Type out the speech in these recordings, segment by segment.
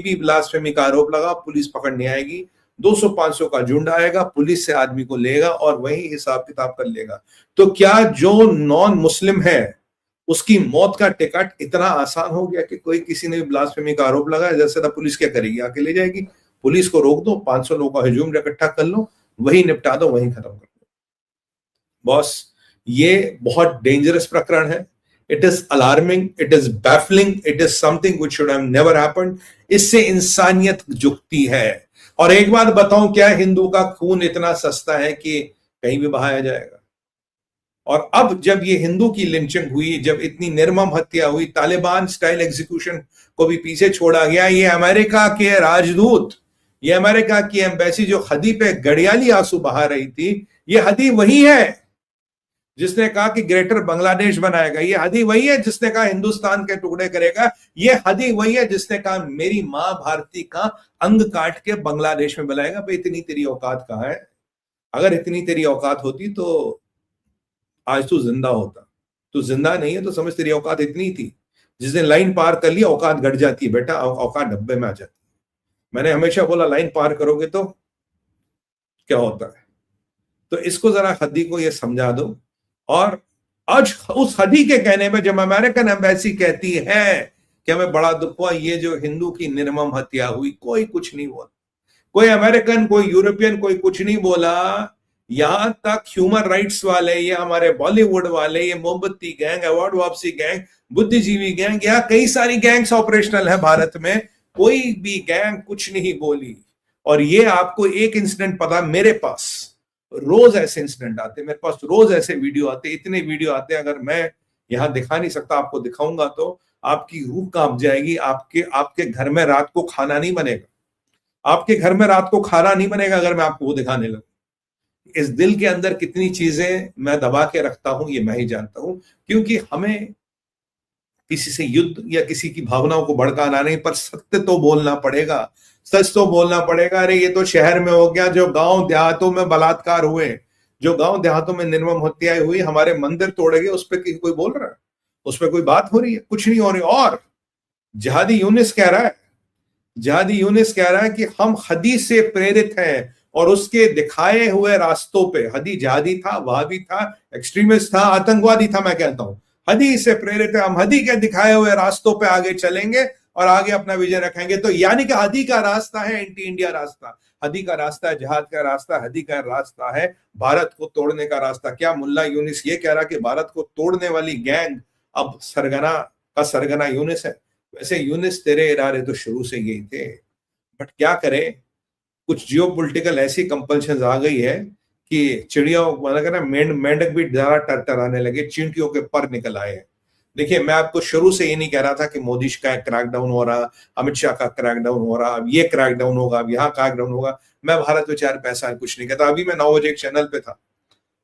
भी ब्लास्फेमी का आरोप लगा, पुलिस पकड़ने आएगी, 200-500 का झुंड आएगा, पुलिस से आदमी को लेगा और वही हिसाब किताब कर लेगा। तो क्या जो नॉन मुस्लिम है उसकी मौत का टिकट इतना आसान हो गया कि कोई किसी ने भी ब्लास्फेमी का आरोप लगाया, जैसे पुलिस क्या करेगी, आके ले जाएगी। पुलिस को रोक दो, 500 लोगों का हजूम इकट्ठा कर लो, वही निपटा दो, वही खत्म कर दो। बॉस, ये बहुत डेंजरस प्रकरण है। It is alarming, it is baffling, it is something which should have never happened. इससे इंसानियत झुकती है। और एक बात बताऊं, क्या हिंदू का खून इतना सस्ता है कि कहीं भी बहाया जाएगा? और अब जब ये हिंदू की लिंचिंग हुई, जब इतनी निर्मम हत्या हुई, तालिबान स्टाइल एग्जीक्यूशन को भी पीछे छोड़ा गया, ये अमेरिका के राजदूत, ये अमेरिका की एम्बेसी जो हदी पे गड़ियाली आंसू बहा रही थी, ये हदी वही है जिसने कहा कि ग्रेटर बांग्लादेश बनाएगा। ये हदी वही है जिसने कहा हिंदुस्तान के टुकड़े करेगा। ये हदी वही है जिसने कहा मेरी मां भारती का अंग काट के बांग्लादेश में बनाएगा। भाई, इतनी तेरी औकात कहां है? अगर इतनी तेरी औकात होती तो आज तू जिंदा होता। तू जिंदा नहीं है तो समझ तेरी औकात इतनी थी। जिस दिन लाइन पार कर ली, औकात घट जाती है बेटा, औकात डब्बे में आ जाती है। मैंने हमेशा बोला, लाइन पार करोगे तो क्या होता है। तो इसको जरा हदी को ये समझा दो। और आज उस हदी के कहने में जब अमेरिकन एम्बेसी कहती है कि हमें बड़ा दुख हुआ, ये जो हिंदू की निर्मम हत्या हुई, कोई कुछ नहीं बोला। कोई अमेरिकन, कोई यूरोपियन, कोई कुछ नहीं बोला। यहां तक ह्यूमन राइट्स वाले, ये हमारे बॉलीवुड वाले, ये मोमबत्ती गैंग, अवार्ड वापसी गैंग, बुद्धिजीवी गैंग, यहाँ कई सारी गैंग्स ऑपरेशनल है भारत में, कोई भी गैंग कुछ नहीं बोली। और ये आपको एक इंसिडेंट पता, मेरे पास रोज ऐसे इंसिडेंट आते, मेरे पास रोज ऐसे वीडियो आते, इतने वीडियो आते हैं, अगर मैं यहां दिखा नहीं सकता, आपको दिखाऊंगा तो आपकी रूह कांप जाएगी। आपके घर में रात को खाना नहीं बनेगा। आपके घर में रात को खाना नहीं बनेगा अगर मैं आपको वो दिखाने लगूं। इस दिल के अंदर कितनी चीजें मैं दबा के रखता हूं, ये मैं ही जानता हूं। क्योंकि हमें किसी से युद्ध या किसी की भावनाओं को भड़काना नहीं, पर सत्य तो बोलना पड़ेगा, सच तो बोलना पड़ेगा। अरे ये तो शहर में हो गया, जो गांव देहातों में बलात्कार हुए, जो गांव देहातों में निर्मम हत्याएं हुई, हमारे मंदिर तोड़े गए, उस पर कोई बोल रहा है? उस पर कोई बात हो रही है? कुछ नहीं हो रही। और जिहादी यूनिस कह रहा है, जिहादी यूनिस कह रहा है कि हम हदी से प्रेरित हैं और उसके दिखाए हुए रास्तों पे, हदी जिहादी था, वहाबी था, एक्सट्रीमिस्ट था, आतंकवादी था, मैं कहता हूं हदी से प्रेरित है, हम हदी के दिखाए हुए रास्तों पे आगे चलेंगे और आगे अपना विजय रखेंगे। तो यानी कि हदी का रास्ता है एंटी इंडिया रास्ता, हदी का रास्ता है जिहाद का रास्ता, हदी का रास्ता है भारत को तोड़ने का रास्ता। क्या मुल्ला यूनिस ये कह रहा कि भारत को तोड़ने वाली गैंग अब सरगना का सरगना यूनिस है? वैसे यूनिस तेरे इरादे तो शुरू से यही थे, बट क्या करें, कुछ जियोपॉलिटिकल ऐसी कंपल्शन आ गई है कि चिड़िया मेंढक भी ज्यादा टरटराने लगे, चींटियों के पर निकल आए हैं। देखिए, मैं आपको शुरू से ये नहीं कह रहा था कि मोदी का क्रैकडाउन हो रहा, अमित शाह का क्रैकडाउन हो रहा, अब ये क्रैकडाउन होगा, अब यहाँ क्रैकडाउन होगा। मैं भारत विचार पैसा कुछ नहीं कहता। अभी मैं 9 बजे एक चैनल पे था,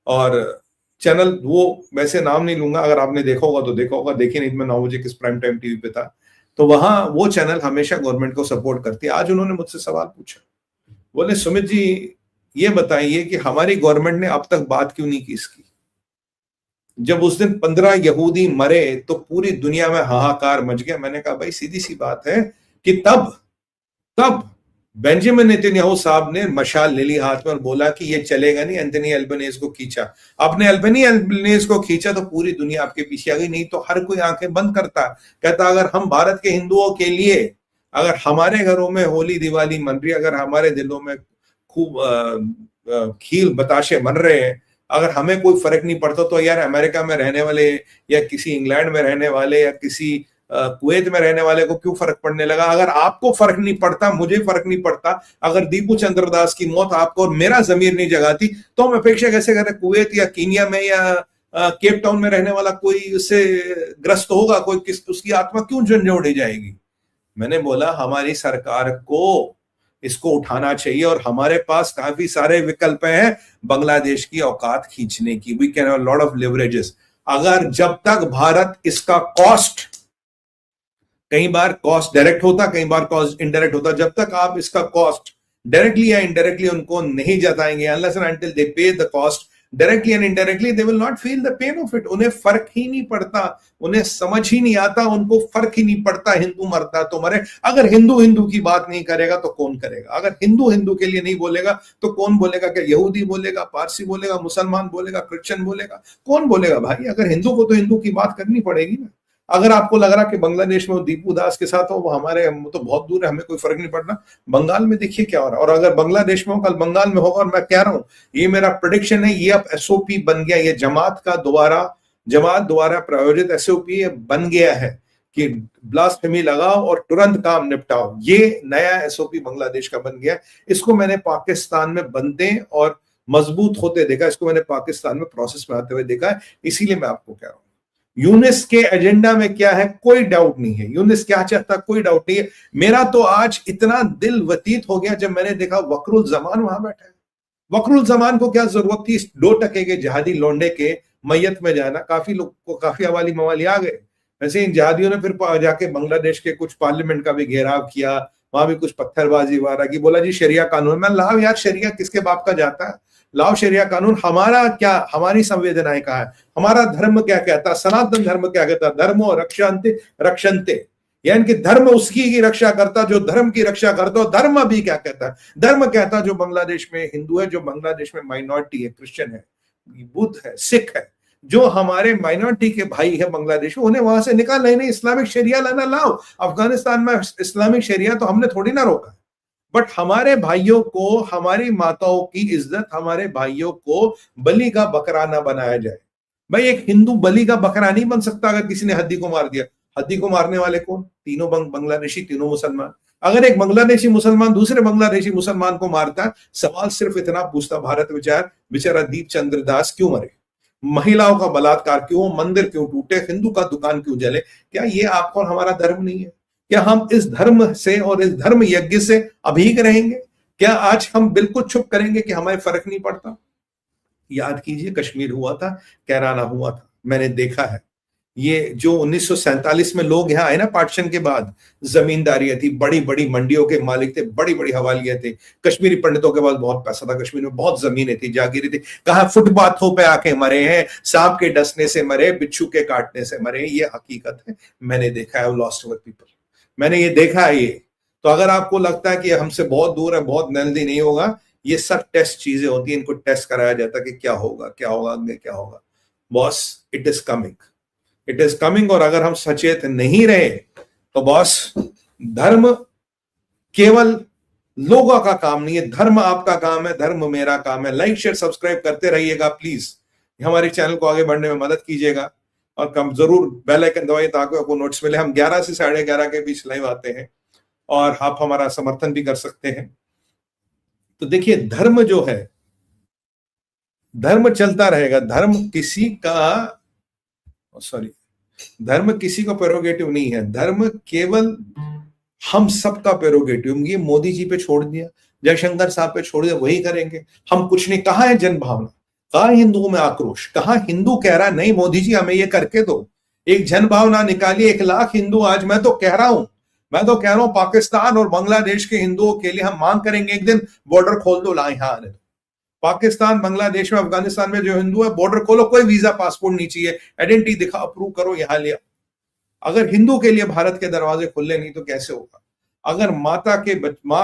और चैनल वो वैसे नाम नहीं लूंगा, अगर आपने देखा होगा तो देखा होगा, देखिए नहीं तो मैं 9 बजे किस प्राइम टाइम टीवी पे था। तो वहां वो चैनल हमेशा गवर्नमेंट को सपोर्ट करती है। आज उन्होंने मुझसे सवाल पूछा, बोले सुमित जी ये बताइए कि हमारी गवर्नमेंट ने अब तक बात क्यों नहीं की इसकी? जब उस दिन 15 यहूदी मरे तो पूरी दुनिया में हाहाकार मच गया। मैंने कहा भाई सीधी सी बात है कि तब बेंजामिन नेतन्याहू साहब ने मशाल ले ली हाथ में और बोला कि ये चलेगा नहीं, एंथनी अल्बनीज को खींचा। आपने एल्बनी अल्बनीज को खींचा तो पूरी दुनिया आपके पीछे आ गई, नहीं तो हर कोई आंखें बंद करता, कहता अगर हम भारत के हिंदुओं के लिए, अगर हमारे घरों में होली दिवाली मन रही, अगर हमारे दिलों में खूब खील बताशे बन रहे हैं, अगर हमें कोई फर्क नहीं पड़ता, तो यार अमेरिका में रहने वाले या किसी इंग्लैंड में रहने वाले या किसी कुवैत में रहने वाले को क्यों फर्क पड़ने लगा? अगर आपको फर्क नहीं पड़ता, मुझे फर्क नहीं पड़ता, अगर दीपू चंद्र दास की मौत आपको और मेरा जमीर नहीं जगाती, तो हम अपेक्षा कैसे करें कुवैत या कीनिया में या केप टाउन में रहने वाला कोई उससे ग्रस्त होगा, कोई उसकी आत्मा क्यों झंझोड़ी जाएगी? मैंने बोला हमारी सरकार को इसको उठाना चाहिए और हमारे पास काफी सारे विकल्प हैं बांग्लादेश की औकात खींचने की। We can have lot of leverages. अगर जब तक भारत इसका कॉस्ट, कई बार कॉस्ट डायरेक्ट होता, कई बार कॉस्ट इनडायरेक्ट होता, जब तक आप इसका कॉस्ट डायरेक्टली या इनडायरेक्टली उनको नहीं जताएंगे, अनलेस एंड अनटिल दे पे the cost, directly and indirectly they will not feel the pain of it. उन्हें फर्क ही नहीं पड़ता, उन्हें समझ ही नहीं आता, उनको फर्क ही नहीं पड़ता हिंदू मरता तो मरे। अगर हिंदू हिंदू की बात नहीं करेगा तो कौन करेगा? अगर हिंदू हिंदू के लिए नहीं बोलेगा तो कौन बोलेगा? क्या यहूदी बोलेगा, पारसी बोलेगा, मुसलमान बोलेगा, क्रिश्चियन बोलेगा? कौन बोलेगा भाई? अगर हिंदू को तो हिंदू की बात करनी पड़ेगी ना। अगर आपको लग रहा कि बांग्लादेश में वो दीपू दास के साथ हो, वो हमारे तो बहुत दूर है, हमें कोई फर्क नहीं पड़ना। बंगाल में देखिए क्या हो रहा है, और अगर बांग्लादेश में हो, कल बंगाल में होगा। और मैं कह रहा हूं, ये मेरा प्रेडिक्शन है, ये अब एसओपी बन गया, ये जमात द्वारा प्रायोजित एसओपी बन गया है कि ब्लास्फेमी लगाओ और तुरंत काम निपटाओ। ये नया एसओपी बांग्लादेश का बन गया। इसको मैंने पाकिस्तान में बनते और मजबूत होते देखा, इसको मैंने पाकिस्तान में प्रोसेस में आते हुए देखा है। इसीलिए मैं आपको कह रहा हूं, यूनिस के एजेंडा में क्या है कोई डाउट नहीं है, यूनिस क्या चाहता कोई डाउट नहीं है। मेरा तो आज इतना दिल व्यतीत हो गया जब मैंने देखा वकरुल जमान वहां बैठा है। वकरुल जमान को क्या जरूरत थी 2% के जहादी लौंडे के मैयत में जाना? काफी लोग को काफी हवाली मवाली आ गए। वैसे इन जहादियों ने फिर जाके बांग्लादेश के कुछ पार्लियामेंट का भी घेराव किया, वहां भी कुछ पत्थरबाजी वारा की, बोला जी शरिया कानून। मैं लाओ यार, शरिया किसके बाप का जाता है? लाओ शरिया कानून। हमारा क्या, हमारी संवेदनाएं कहा है? हमारा धर्म क्या कहता है? सनातन धर्म क्या कहता है? धर्मो रक्षन्ते रक्षन्ते, यानी कि धर्म उसकी की रक्षा करता जो धर्म की रक्षा करता। और धर्म भी क्या कहता है? धर्म कहता जो बांग्लादेश में हिंदू है, जो बांग्लादेश में माइनॉरिटी है, क्रिश्चियन है, बुद्ध है, सिख है, जो हमारे माइनॉरिटी के भाई है बांग्लादेश में, उन्हें वहां से निकाल। नहीं, इस्लामिक शरिया लाना, लाओ। अफगानिस्तान में इस्लामिक शरिया तो हमने थोड़ी ना रोका, बट हमारे भाइयों को, हमारी माताओं की इज्जत, हमारे भाइयों को बलि का बकरा ना बनाया जाए। भाई एक हिंदू बलि का बकरा नहीं बन सकता अगर किसी ने हद्दी को मार दिया। हद्दी को मारने वाले कौन? तीनों बांग्लादेशी, तीनों मुसलमान। अगर एक बांग्लादेशी मुसलमान दूसरे बांग्लादेशी मुसलमान को मारता, सवाल सिर्फ इतना पूछता भारत बेचारा दीप चंद्र दास क्यों मरे, महिलाओं का बलात्कार क्यों, मंदिर क्यों टूटे, हिंदू का दुकान क्यों जले? क्या ये आपको और हमारा धर्म नहीं है? क्या हम इस धर्म से और इस धर्म यज्ञ से अभीग रहेंगे? क्या आज हम बिल्कुल चुप करेंगे कि हमें फर्क नहीं पड़ता? याद कीजिए, कश्मीर हुआ था, कैराना हुआ था, मैंने देखा है। ये जो 1947 में लोग यहाँ आए ना पार्टीशन के बाद, जमींदारियां थी, बड़ी बड़ी मंडियों के मालिक थे, बड़ी बड़ी हवालियां थे, कश्मीरी पंडितों के पास बहुत पैसा था, कश्मीर में बहुत जमीनें थी, जागीरें थी। कहा फुटपाथों पे आके मरे हैं, सांप के डसने से मरे, बिच्छू के काटने से मरे। ये हकीकत है, मैंने देखा है। लॉस्ट ओवर पीपल, मैंने ये देखा है। ये तो अगर आपको लगता है कि हमसे बहुत दूर है, बहुत नजदीक नहीं होगा, ये सब टेस्ट चीजें होती हैं, इनको टेस्ट कराया जाता है कि क्या होगा, क्या होगा, आगे क्या होगा। Boss, it is coming, it is coming. और अगर हम सचेत नहीं रहे तो बॉस, धर्म केवल लोगों का काम नहीं है, धर्म आपका काम है, धर्म मेरा काम है। लाइक शेयर सब्सक्राइब करते रहिएगा प्लीज, हमारे चैनल को आगे बढ़ने में मदद कीजिएगा। और कम जरूर बेल आइकन दबाइए ताकि आपको नोट्स मिले। हम 11 से 11:30 के बीच लाइव आते हैं और आप हमारा समर्थन भी कर सकते हैं। तो देखिए, धर्म जो है, धर्म चलता रहेगा। धर्म किसी का, सॉरी, धर्म किसी का प्रेरोगेटिव नहीं है, धर्म केवल हम सबका प्रेरोगेटिव। ये मोदी जी पे छोड़ दिया, जयशंकर साहब पे छोड़ दिया, वही करेंगे। हम कुछ नहीं। कहा है जन भावना, कहा हिंदुओं में आक्रोश, कहा हिंदू कह रहा नहीं मोदी जी हमें ये करके दो। एक जन भावना निकालिए। 1 लाख हिंदू आज, मैं तो कह रहा हूं पाकिस्तान और बांग्लादेश के हिंदुओं के लिए हम मांग करेंगे, एक दिन बॉर्डर खोल दो, ला यहां आने दो। पाकिस्तान, बांग्लादेश में, अफगानिस्तान में जो हिंदू है, बॉर्डर खोलो, कोई वीजा पासपोर्ट नहीं चाहिए, आइडेंटिटी दिखा, अप्रूव करो, यहां लिया। अगर हिंदू के लिए भारत के दरवाजे खुले नहीं तो कैसे होगा? अगर माँ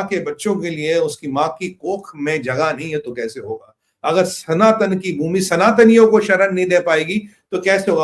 के बच्चों के लिए उसकी माँ की कोख में जगह नहीं है तो कैसे होगा? अगर सनातन की भूमि सनातनियों को शरण नहीं दे पाएगी तो कैसे होगा?